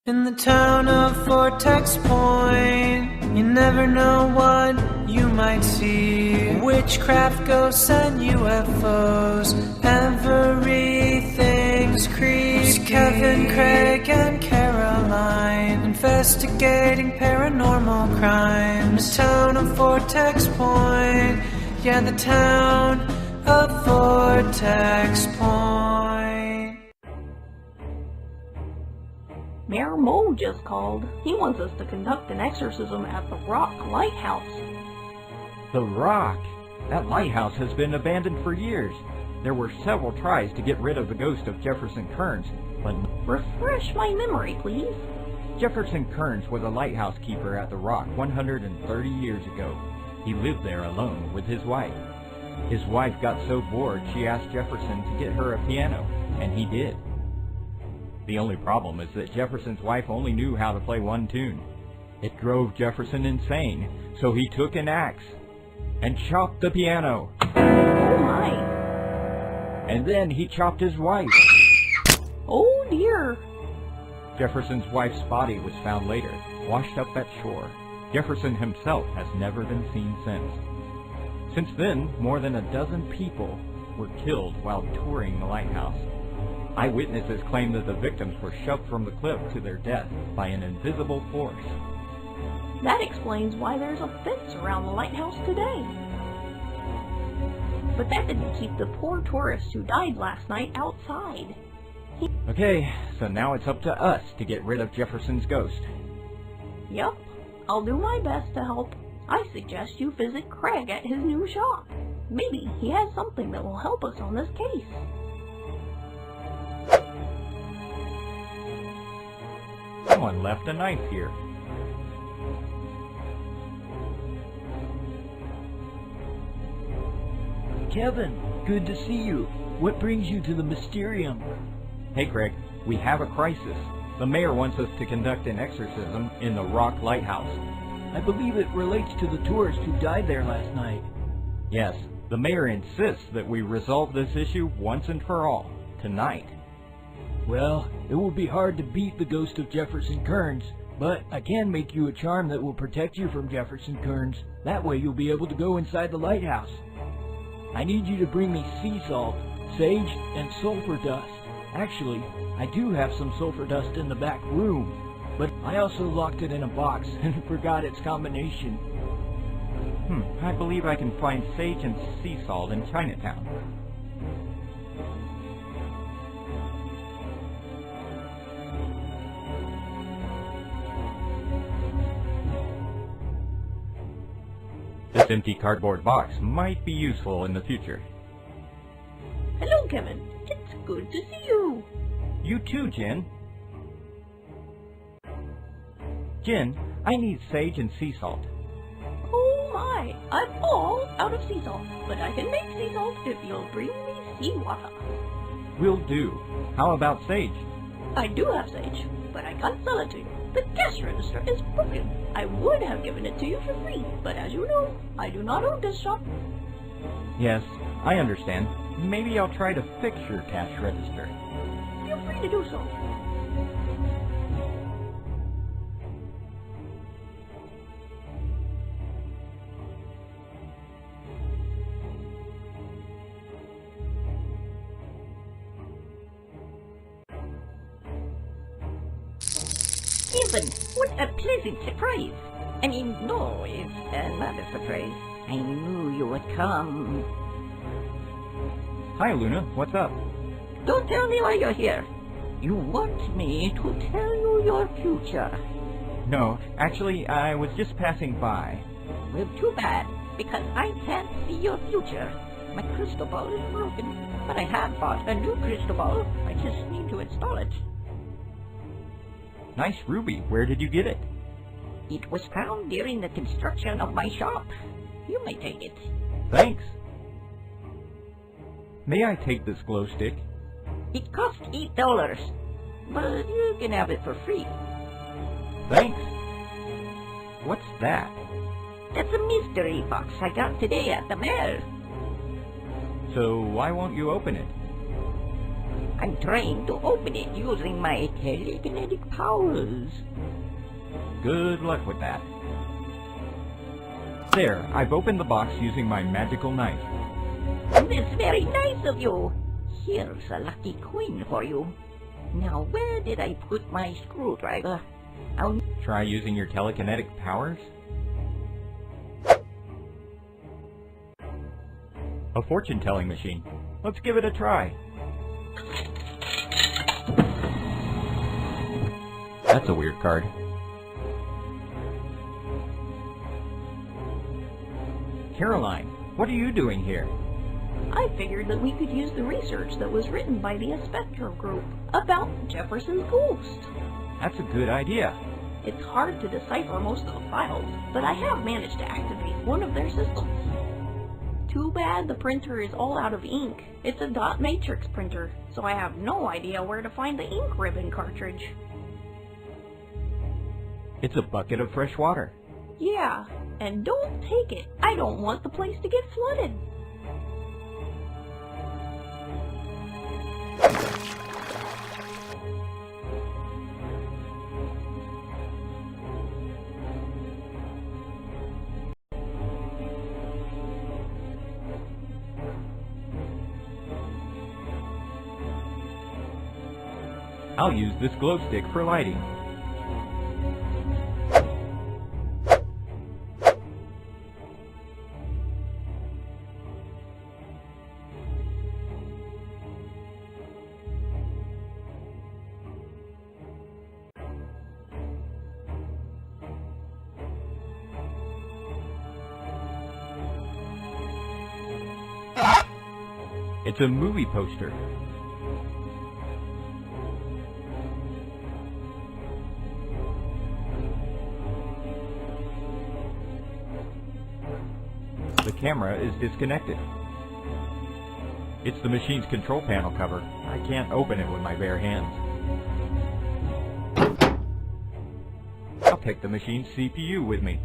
In the town of Vortex Point, you never know what you might see. Witchcraft, ghosts, and UFOs, everything's creepy. Kevin, Craig, and Caroline, investigating paranormal crimes. The town of Vortex Point, yeah, the town of Vortex Point. Mayor Mo just called. He wants us to conduct an exorcism at the Rock Lighthouse. The Rock? That lighthouse has been abandoned for years. There were several tries to get rid of the ghost of Jefferson Kearns, but... Refresh my memory, please. Jefferson Kearns was a lighthouse keeper at the Rock 130 years ago. He lived there alone with his wife. His wife got so bored she asked Jefferson to get her a piano, and he did. The only problem is that Jefferson's wife only knew how to play one tune. It drove Jefferson insane, so he took an axe and chopped the piano. Oh my! And then he chopped his wife. Oh dear! Jefferson's wife's body was found later, washed up at shore. Jefferson himself has never been seen since. Since then, more than a dozen people were killed while touring the lighthouse. Eyewitnesses claim that the victims were shoved from the cliff to their death by an invisible force. That explains why there's a fence around the lighthouse today. But that didn't keep the poor tourists who died last night outside. Okay, so now it's up to us to get rid of Jefferson's ghost. Yup, I'll do my best to help. I suggest you visit Craig at his new shop. Maybe he has something that will help us on this case. Someone left a knife here. Kevin, good to see you. What brings you to the Mysterium? Hey Craig, we have a crisis. The mayor wants us to conduct an exorcism in the Rock Lighthouse. I believe it relates to the tourist who died there last night. Yes, the mayor insists that we resolve this issue once and for all, tonight. Well, it will be hard to beat the ghost of Jefferson Kearns, but I can make you a charm that will protect you from Jefferson Kearns. That way you'll be able to go inside the lighthouse. I need you to bring me sea salt, sage, and sulfur dust. Actually, I do have some sulfur dust in the back room, but I also locked it in a box and forgot its combination. I believe I can find sage and sea salt in Chinatown. This empty cardboard box might be useful in the future. Hello, Kevin. It's good to see you. You too, Jen. Jen, I need sage and sea salt. Oh my, I'm all out of sea salt, but I can make sea salt if you'll bring me seawater. Will do. How about sage? I do have sage, but I can't sell it to you. The cash register is broken. I would have given it to you for free, but as you know, I do not own this shop. Yes, I understand. Maybe I'll try to fix your cash register. Feel free to do so. Kevin, what a pleasant surprise! I mean, no, it's not a surprise. I knew you would come. Hi, Luna. What's up? Don't tell me why you're here. You want me to tell you your future. No, actually, I was just passing by. Well, too bad, because I can't see your future. My crystal ball is broken, but I have bought a new crystal ball. I just need to install it. Nice ruby. Where did you get it? It was found during the construction of my shop. You may take it. Thanks. May I take this glow stick? It cost $8, but you can have it for free. Thanks. What's that? That's a mystery box I got today at the mail. So why won't you open it? I'm trying to open it using my telekinetic powers. Good luck with that. There, I've opened the box using my magical knife. That's very nice of you. Here's a lucky coin for you. Now, where did I put my screwdriver? I'll... Try using your telekinetic powers? A fortune-telling machine. Let's give it a try. That's a weird card. Caroline, what are you doing here? I figured that we could use the research that was written by the Spectro group about Jefferson's ghost. That's a good idea. It's hard to decipher most of the files, but I have managed to activate one of their systems. Too bad the printer is all out of ink. It's a dot matrix printer, so I have no idea where to find the ink ribbon cartridge. It's a bucket of fresh water. Yeah, and don't take it. I don't want the place to get flooded. I'll use this glow stick for lighting. It's a movie poster. The camera is disconnected. It's the machine's control panel cover. I can't open it with my bare hands. I'll take the machine's CPU with me.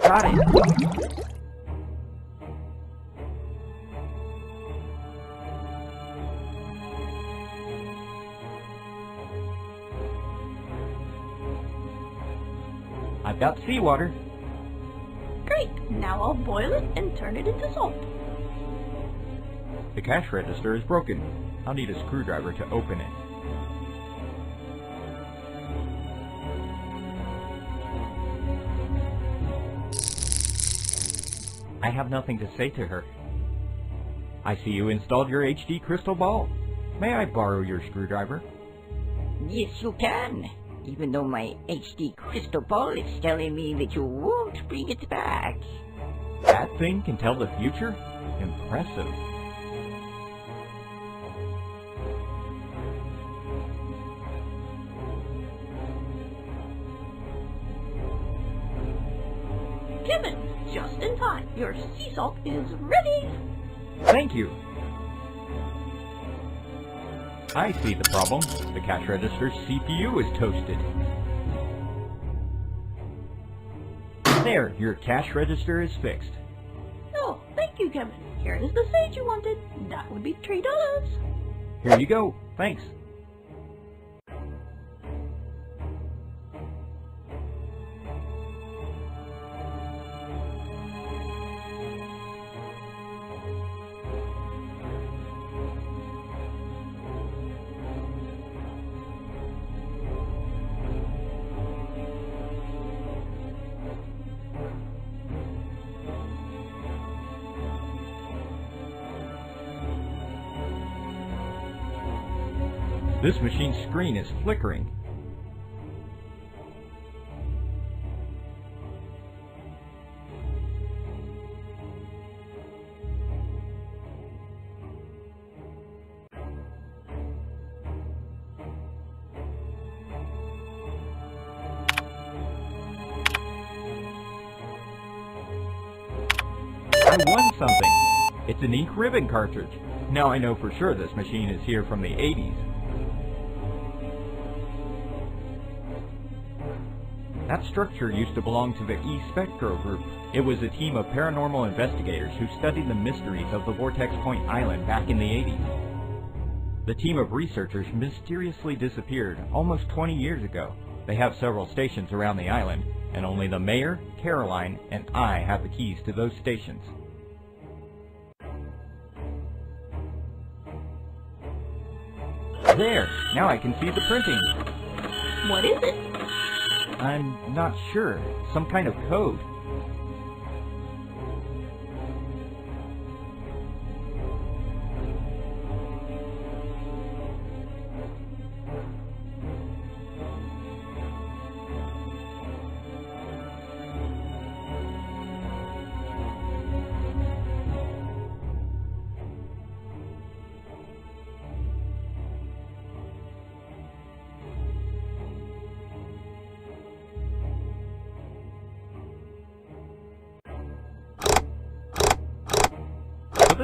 Got it! I've got seawater. Great! Now I'll boil it and turn it into salt. The cash register is broken. I'll need a screwdriver to open it. I have nothing to say to her. I see you installed your HD crystal ball. May I borrow your screwdriver? Yes, you can. Even though my HD crystal ball is telling me that you won't bring it back. That thing can tell the future? Impressive. Kevin, just in time. Your sea salt is ready. Thank you. I see the problem. The cash register's CPU is toasted. There, your cash register is fixed. Oh, thank you, Kevin. Here is the sage you wanted. That would be $3. Here you go. Thanks. This machine's screen is flickering. I won something! It's an ink ribbon cartridge. Now I know for sure this machine is here from the 80s. That structure used to belong to the E-Spectro group. It was a team of paranormal investigators who studied the mysteries of the Vortex Point Island back in the 80s. The team of researchers mysteriously disappeared almost 20 years ago. They have several stations around the island, and only the mayor, Caroline, and I have the keys to those stations. There! Now I can see the printing. What is it? I'm not sure. Some kind of code.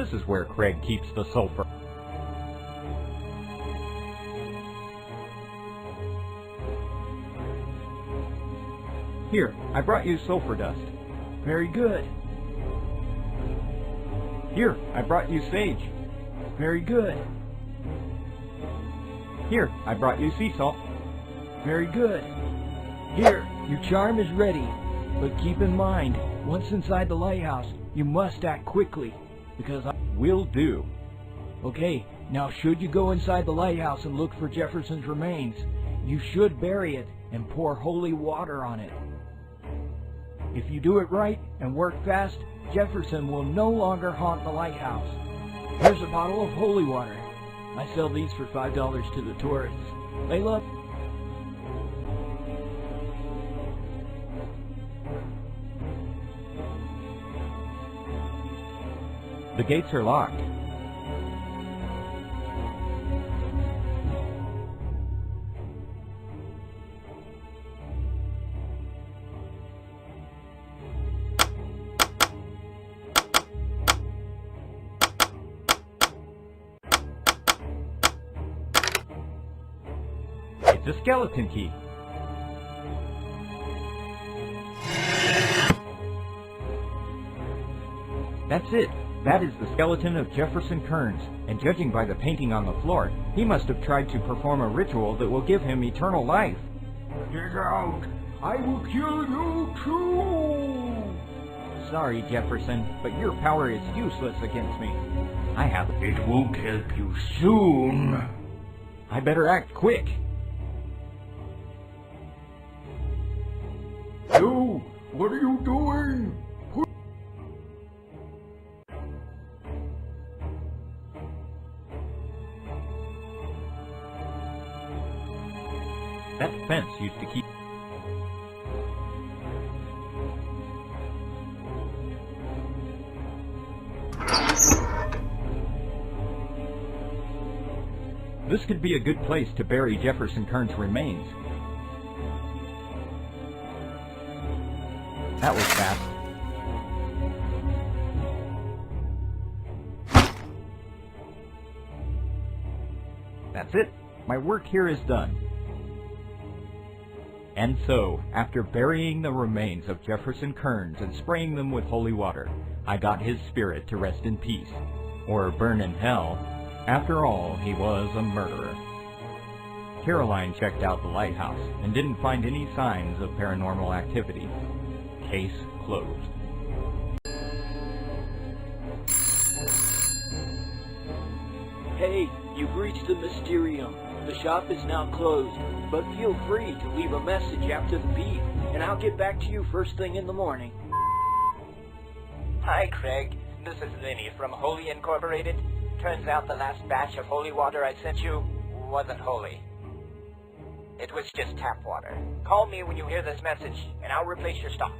This is where Craig keeps the sulfur. Here, I brought you sulfur dust. Very good. Here, I brought you sage. Very good. Here, I brought you sea salt. Very good. Here, your charm is ready. But keep in mind, once inside the lighthouse, you must act quickly. Because I Will do. Okay, now should you go inside the lighthouse and look for Jefferson's remains, you should bury it and pour holy water on it. If you do it right and work fast, Jefferson will no longer haunt the lighthouse. Here's a bottle of holy water. I sell these for $5 to the tourists. They love The gates are locked. It's a skeleton key. That's it. That is the skeleton of Jefferson Kearns, and judging by the painting on the floor, he must have tried to perform a ritual that will give him eternal life. Get out! I will kill you too! Sorry, Jefferson, but your power is useless against me. I have... It won't help you soon. I better act quick. You! What are you doing? That fence used to keep... This could be a good place to bury Jefferson Kearns' remains. That was fast. That's it. My work here is done. And so, after burying the remains of Jefferson Kearns and spraying them with holy water, I got his spirit to rest in peace, or burn in hell. After all, he was a murderer. Caroline checked out the lighthouse and didn't find any signs of paranormal activity. Case closed. Hey, you've reached the Mysterium. The shop is now closed, but feel free to leave a message after the beep, and I'll get back to you first thing in the morning. Hi, Craig. This is Lenny from Holy Incorporated. Turns out the last batch of holy water I sent you wasn't holy. It was just tap water. Call me when you hear this message, and I'll replace your stock.